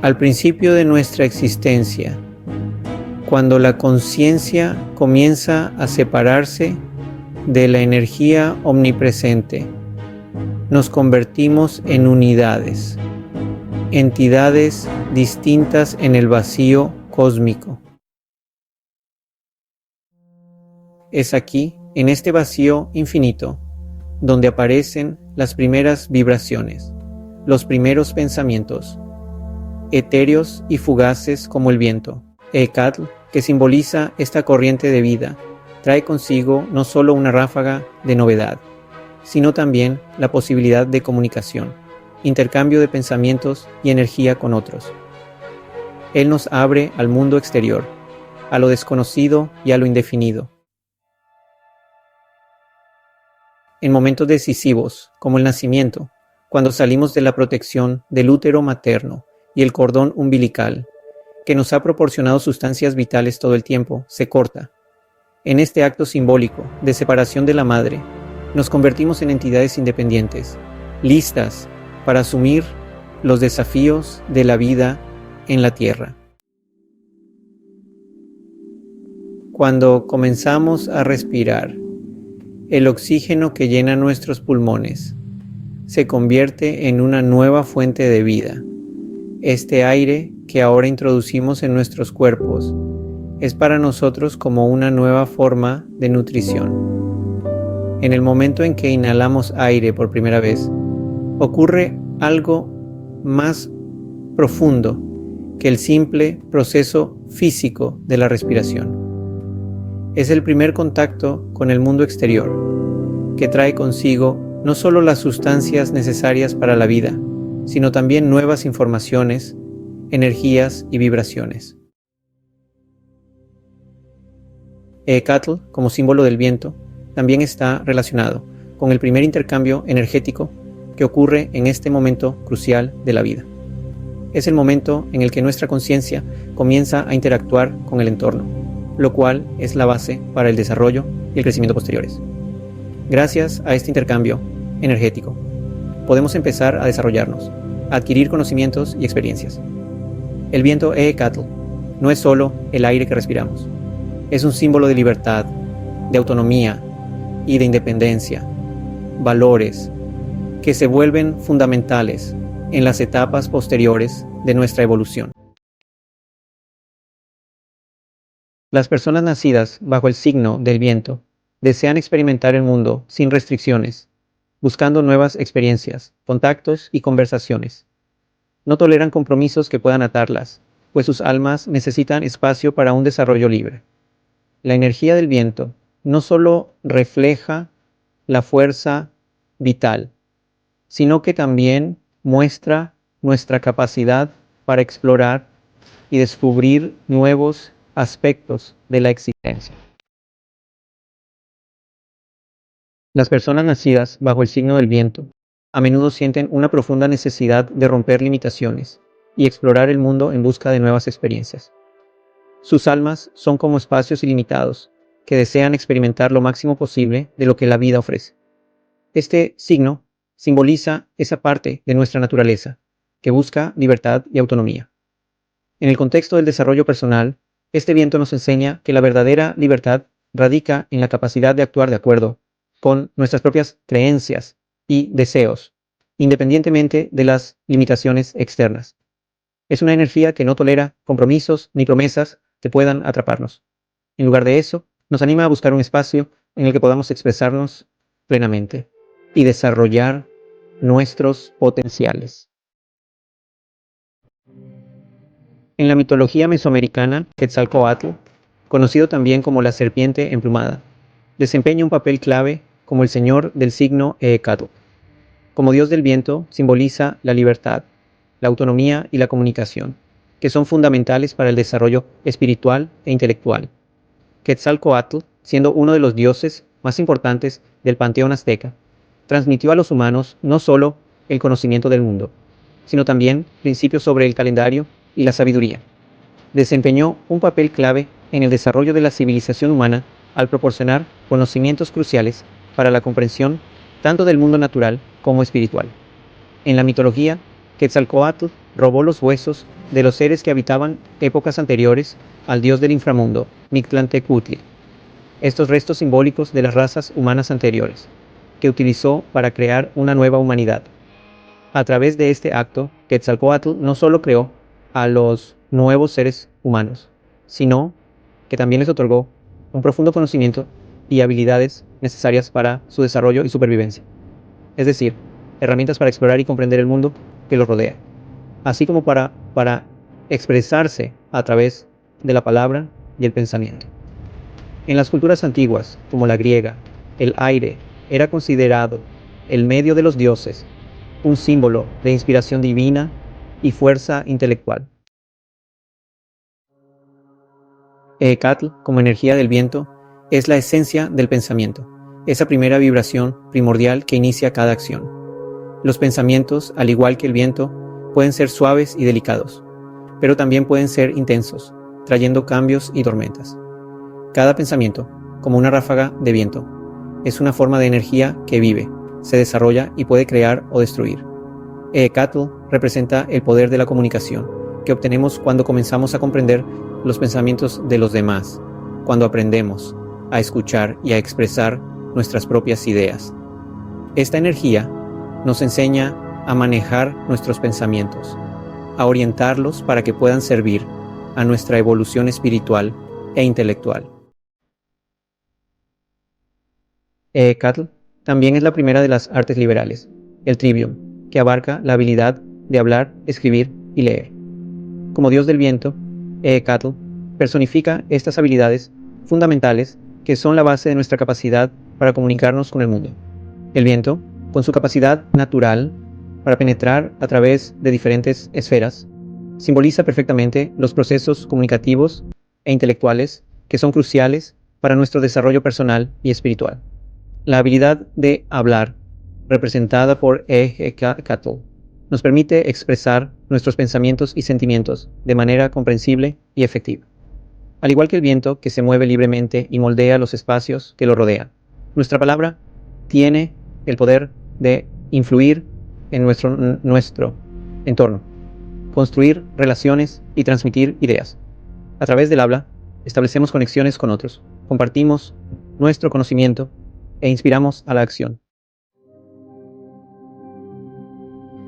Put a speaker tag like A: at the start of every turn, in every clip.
A: Al principio de nuestra existencia, cuando la conciencia comienza a separarse de la energía omnipresente, nos convertimos en unidades, entidades distintas en el vacío cósmico. Es aquí, en este vacío infinito, donde aparecen las primeras vibraciones, los primeros pensamientos, etéreos y fugaces como el viento. Ecatl, que simboliza esta corriente de vida, trae consigo no solo una ráfaga de novedad, sino también la posibilidad de comunicación, intercambio de pensamientos y energía con otros. Él nos abre al mundo exterior, a lo desconocido y a lo indefinido. En momentos decisivos, como el nacimiento, cuando salimos de la protección del útero materno y el cordón umbilical, que nos ha proporcionado sustancias vitales todo el tiempo, se corta. En este acto simbólico de separación de la madre, nos convertimos en entidades independientes, listas para asumir los desafíos de la vida en la tierra. Cuando comenzamos a respirar, el oxígeno que llena nuestros pulmones se convierte en una nueva fuente de vida. Este aire que ahora introducimos en nuestros cuerpos es para nosotros como una nueva forma de nutrición. En el momento en que inhalamos aire por primera vez, ocurre algo más profundo que el simple proceso físico de la respiración. Es el primer contacto con el mundo exterior, que trae consigo no solo las sustancias necesarias para la vida, sino también nuevas informaciones, energías y vibraciones. Ecatl, como símbolo del viento, también está relacionado con el primer intercambio energético que ocurre en este momento crucial de la vida. Es el momento en el que nuestra conciencia comienza a interactuar con el entorno, lo cual es la base para el desarrollo y el crecimiento posteriores. Gracias a este intercambio energético, podemos empezar a desarrollarnos, a adquirir conocimientos y experiencias. El viento Ecatl no es solo el aire que respiramos, es un símbolo de libertad, de autonomía y de independencia, valores que se vuelven fundamentales en las etapas posteriores de nuestra evolución. Las personas nacidas bajo el signo del viento desean experimentar el mundo sin restricciones, buscando nuevas experiencias, contactos y conversaciones. No toleran compromisos que puedan atarlas, pues sus almas necesitan espacio para un desarrollo libre. La energía del viento no solo refleja la fuerza vital, sino que también muestra nuestra capacidad para explorar y descubrir nuevos aspectos de la existencia. Las personas nacidas bajo el signo del viento a menudo sienten una profunda necesidad de romper limitaciones y explorar el mundo en busca de nuevas experiencias. Sus almas son como espacios ilimitados que desean experimentar lo máximo posible de lo que la vida ofrece. Este signo simboliza esa parte de nuestra naturaleza que busca libertad y autonomía. En el contexto del desarrollo personal, este viento nos enseña que la verdadera libertad radica en la capacidad de actuar de acuerdo con nuestras propias creencias y deseos, independientemente de las limitaciones externas. Es una energía que no tolera compromisos ni promesas que puedan atraparnos. En lugar de eso, nos anima a buscar un espacio en el que podamos expresarnos plenamente y desarrollar nuestros potenciales. En la mitología mesoamericana, Quetzalcóatl, conocido también como la serpiente emplumada, desempeña un papel clave como el señor del signo Ecatl. Como dios del viento, simboliza la libertad, la autonomía y la comunicación, que son fundamentales para el desarrollo espiritual e intelectual. Quetzalcóatl, siendo uno de los dioses más importantes del panteón azteca, transmitió a los humanos no solo el conocimiento del mundo, sino también principios sobre el calendario y la sabiduría. Desempeñó un papel clave en el desarrollo de la civilización humana al proporcionar conocimientos cruciales para la comprensión tanto del mundo natural como espiritual. En la mitología, Quetzalcóatl robó los huesos de los seres que habitaban épocas anteriores al dios del inframundo, Mictlantecutli. Estos restos simbólicos de las razas humanas anteriores, que utilizó para crear una nueva humanidad. A través de este acto, Quetzalcóatl no solo creó a los nuevos seres humanos, sino que también les otorgó un profundo conocimiento y habilidades necesarias para su desarrollo y supervivencia. Es decir, herramientas para explorar y comprender el mundo que los rodea, así como para expresarse a través de la palabra y el pensamiento. En las culturas antiguas, como la griega, el aire era considerado el medio de los dioses, un símbolo de inspiración divina y fuerza intelectual. Eecatl, como energía del viento, es la esencia del pensamiento, esa primera vibración primordial que inicia cada acción. Los pensamientos, al igual que el viento, pueden ser suaves y delicados, pero también pueden ser intensos, trayendo cambios y tormentas. Cada pensamiento, como una ráfaga de viento, es una forma de energía que vive, se desarrolla y puede crear o destruir. Eecatl representa el poder de la comunicación, que obtenemos cuando comenzamos a comprender los pensamientos de los demás, cuando aprendemos a escuchar y a expresar nuestras propias ideas. Esta energía nos enseña a manejar nuestros pensamientos, a orientarlos para que puedan servir a nuestra evolución espiritual e intelectual. Eecatl también es la primera de las artes liberales, el trivium, que abarca la habilidad de hablar, escribir y leer. Como dios del viento, Eecatl personifica estas habilidades fundamentales que son la base de nuestra capacidad para comunicarnos con el mundo. El viento, con su capacidad natural para penetrar a través de diferentes esferas, simboliza perfectamente los procesos comunicativos e intelectuales que son cruciales para nuestro desarrollo personal y espiritual. La habilidad de hablar, representada por Eecatl, nos permite expresar nuestros pensamientos y sentimientos de manera comprensible y efectiva. Al igual que el viento que se mueve libremente y moldea los espacios que lo rodean, nuestra palabra tiene el poder de influir en nuestro entorno, construir relaciones y transmitir ideas. A través del habla, establecemos conexiones con otros, compartimos nuestro conocimiento e inspiramos a la acción.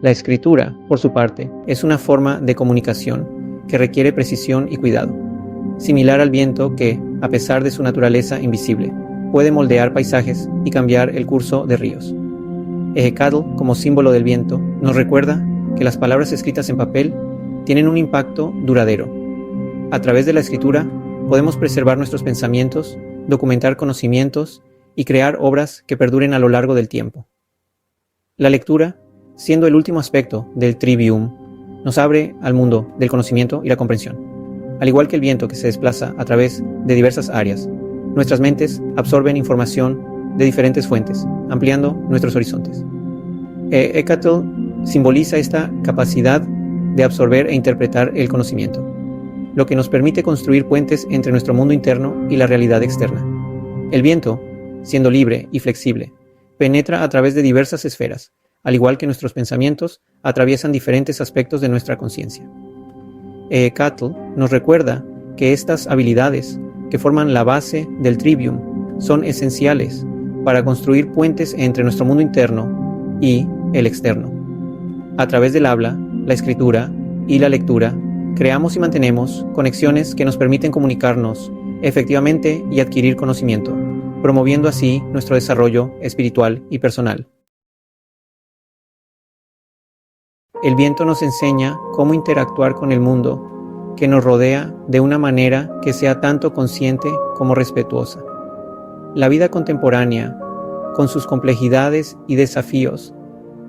A: La escritura, por su parte, es una forma de comunicación que requiere precisión y cuidado, similar al viento que, a pesar de su naturaleza invisible, puede moldear paisajes y cambiar el curso de ríos. Eecatl, como símbolo del viento, nos recuerda que las palabras escritas en papel tienen un impacto duradero. A través de la escritura podemos preservar nuestros pensamientos, documentar conocimientos y crear obras que perduren a lo largo del tiempo. La lectura, siendo el último aspecto del trivium, nos abre al mundo del conocimiento y la comprensión. Al igual que el viento que se desplaza a través de diversas áreas, nuestras mentes absorben información de diferentes fuentes, ampliando nuestros horizontes. Eecatl simboliza esta capacidad de absorber e interpretar el conocimiento, lo que nos permite construir puentes entre nuestro mundo interno y la realidad externa. El viento, siendo libre y flexible, penetra a través de diversas esferas, al igual que nuestros pensamientos atraviesan diferentes aspectos de nuestra conciencia. Eecatl nos recuerda que estas habilidades, que forman la base del trivium, son esenciales para construir puentes entre nuestro mundo interno y el externo. A través del habla, la escritura y la lectura, creamos y mantenemos conexiones que nos permiten comunicarnos efectivamente y adquirir conocimiento, promoviendo así nuestro desarrollo espiritual y personal. El viento nos enseña cómo interactuar con el mundo que nos rodea de una manera que sea tanto consciente como respetuosa. La vida contemporánea, con sus complejidades y desafíos,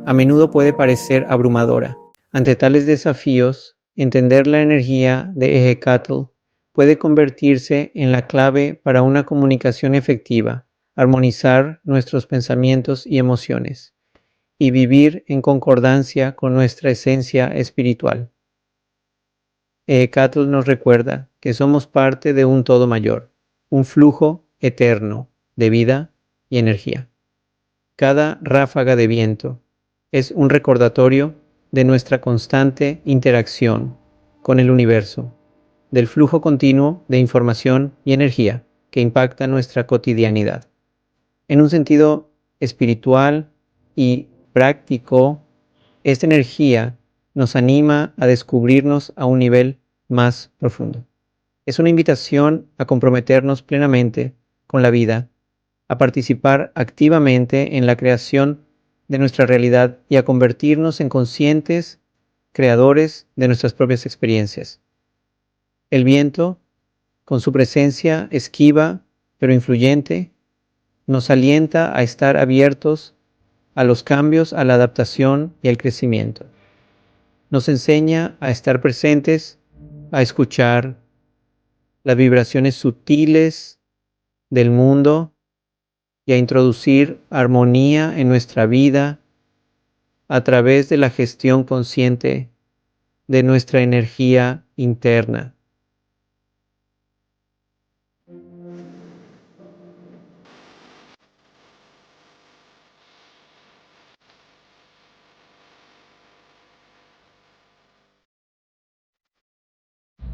A: a menudo puede parecer abrumadora. Ante tales desafíos, entender la energía de Eecatl puede convertirse en la clave para una comunicación efectiva, armonizar nuestros pensamientos y emociones, y vivir en concordancia con nuestra esencia espiritual. Eecatl nos recuerda que somos parte de un todo mayor, un flujo eterno de vida y energía. Cada ráfaga de viento es un recordatorio de nuestra constante interacción con el universo, del flujo continuo de información y energía que impacta nuestra cotidianidad. En un sentido espiritual y práctico, esta energía nos anima a descubrirnos a un nivel más profundo. Es una invitación a comprometernos plenamente con la vida, a participar activamente en la creación de nuestra realidad y a convertirnos en conscientes creadores de nuestras propias experiencias. El viento, con su presencia esquiva pero influyente, nos alienta a estar abiertos a los cambios, a la adaptación y al crecimiento. Nos enseña a estar presentes, a escuchar las vibraciones sutiles del mundo y a introducir armonía en nuestra vida a través de la gestión consciente de nuestra energía interna.